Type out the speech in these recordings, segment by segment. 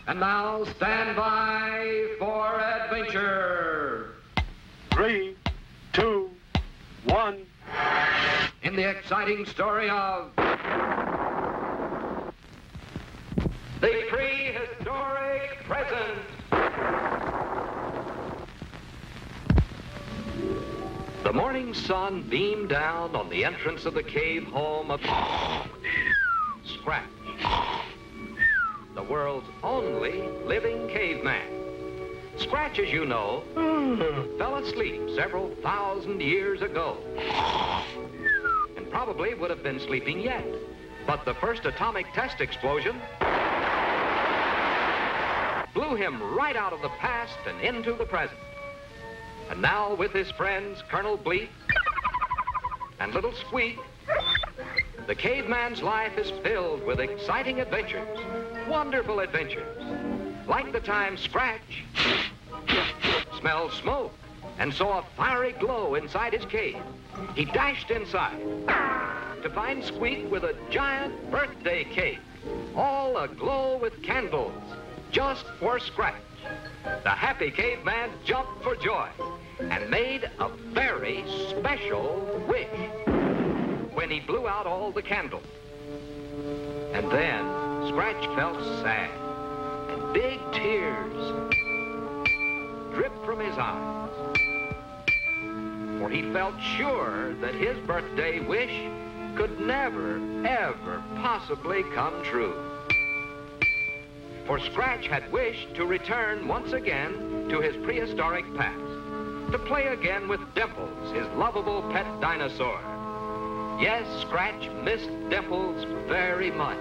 And now stand by for adventure. 3, 2, 1. In the exciting story of the Prehistoric Present. The morning sun beamed down on the entrance of the cave home of Scratch, the world's only living caveman. Scratch, as you know, fell asleep several thousand years ago, and probably would have been sleeping yet. But the first atomic test explosion blew him right out of the past and into the present. And now, with his friends, Colonel Bleep and Little Squeak, the caveman's life is filled with exciting adventures, wonderful adventures, like the time Scratch smelled smoke and saw a fiery glow inside his cave. He dashed inside to find Squeak with a giant birthday cake, all aglow with candles, just for Scratch. The happy caveman jumped for joy and made a very special wish when he blew out all the candles. And then Scratch felt sad, and big tears dripped from his eyes, for he felt sure that his birthday wish could never, ever possibly come true. For Scratch had wished to return once again to his prehistoric past, to play again with Dimples, his lovable pet dinosaur. Yes, Scratch missed Dimples very much,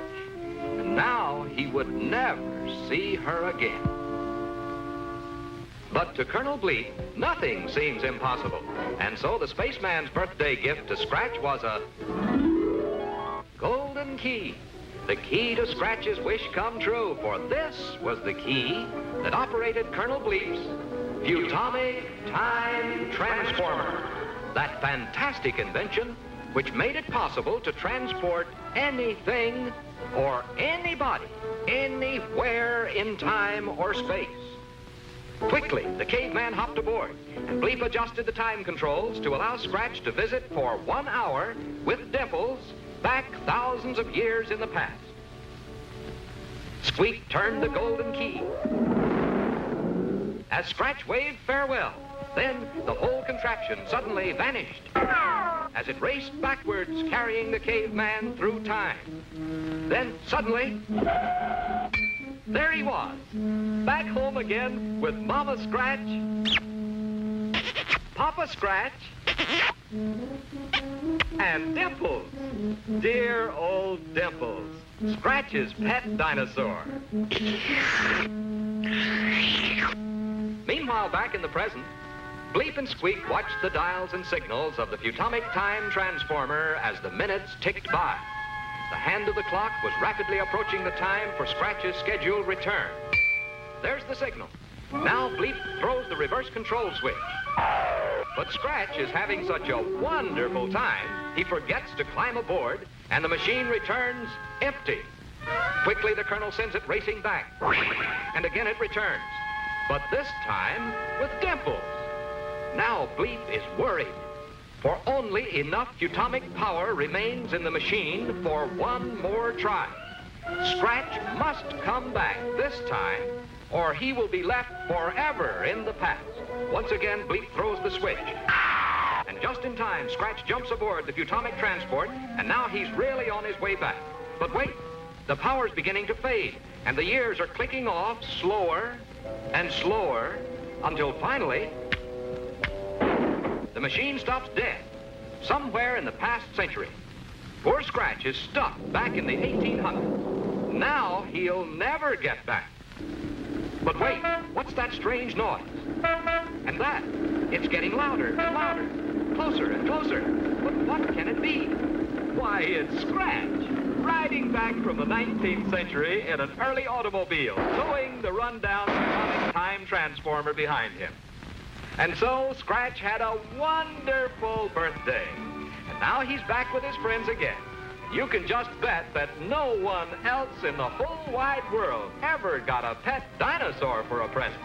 and now he would never see her again. But to Colonel Bleep, nothing seems impossible, and so the spaceman's birthday gift to Scratch was a golden key. The key to Scratch's wish come true, for this was the key that operated Colonel Bleep's Atomic Time Transformer, that fantastic invention which made it possible to transport anything or anybody anywhere in time or space. Quickly, the caveman hopped aboard, and Bleep adjusted the time controls to allow Scratch to visit for 1 hour with Dimples back thousands of years in the past. Squeak turned the golden key as Scratch waved farewell. Then the whole contraption suddenly vanished as it raced backwards, carrying the caveman through time. Then suddenly, there he was, back home again with Mama Scratch, Papa Scratch, and Dimples, dear old Dimples, Scratch's pet dinosaur. Meanwhile, back in the present, Bleep and Squeak watched the dials and signals of the Atomic Time Transformer as the minutes ticked by. The hand of the clock was rapidly approaching the time for Scratch's scheduled return. There's the signal. Now Bleep throws the reverse control switch. But Scratch is having such a wonderful time, he forgets to climb aboard, and the machine returns empty. Quickly, the Colonel sends it racing back. And again it returns, but this time with Dimples. Now Bleep is worried, for only enough atomic power remains in the machine for one more try. Scratch must come back this time, or he will be left forever in the past. Once again, Bleep throws the switch. And just in time, Scratch jumps aboard the Atomic transport, and now he's really on his way back. But wait, the power's beginning to fade, and the years are clicking off slower and slower, until finally, the machine stops dead, somewhere in the past century. Poor Scratch is stuck back in the 1800s. Now he'll never get back. But wait, what's that strange noise? And that, it's getting louder and louder, closer and closer. But what can it be? Why, it's Scratch, riding back from the 19th century in an early automobile, towing the rundown Atomic Time Transformer behind him. And so Scratch had a wonderful birthday. And now he's back with his friends again. you can just bet that no one else in the whole wide world ever got a pet dinosaur for a present.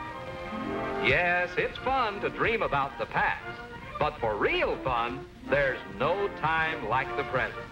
Yes, it's fun to dream about the past, but for real fun, there's no time like the present.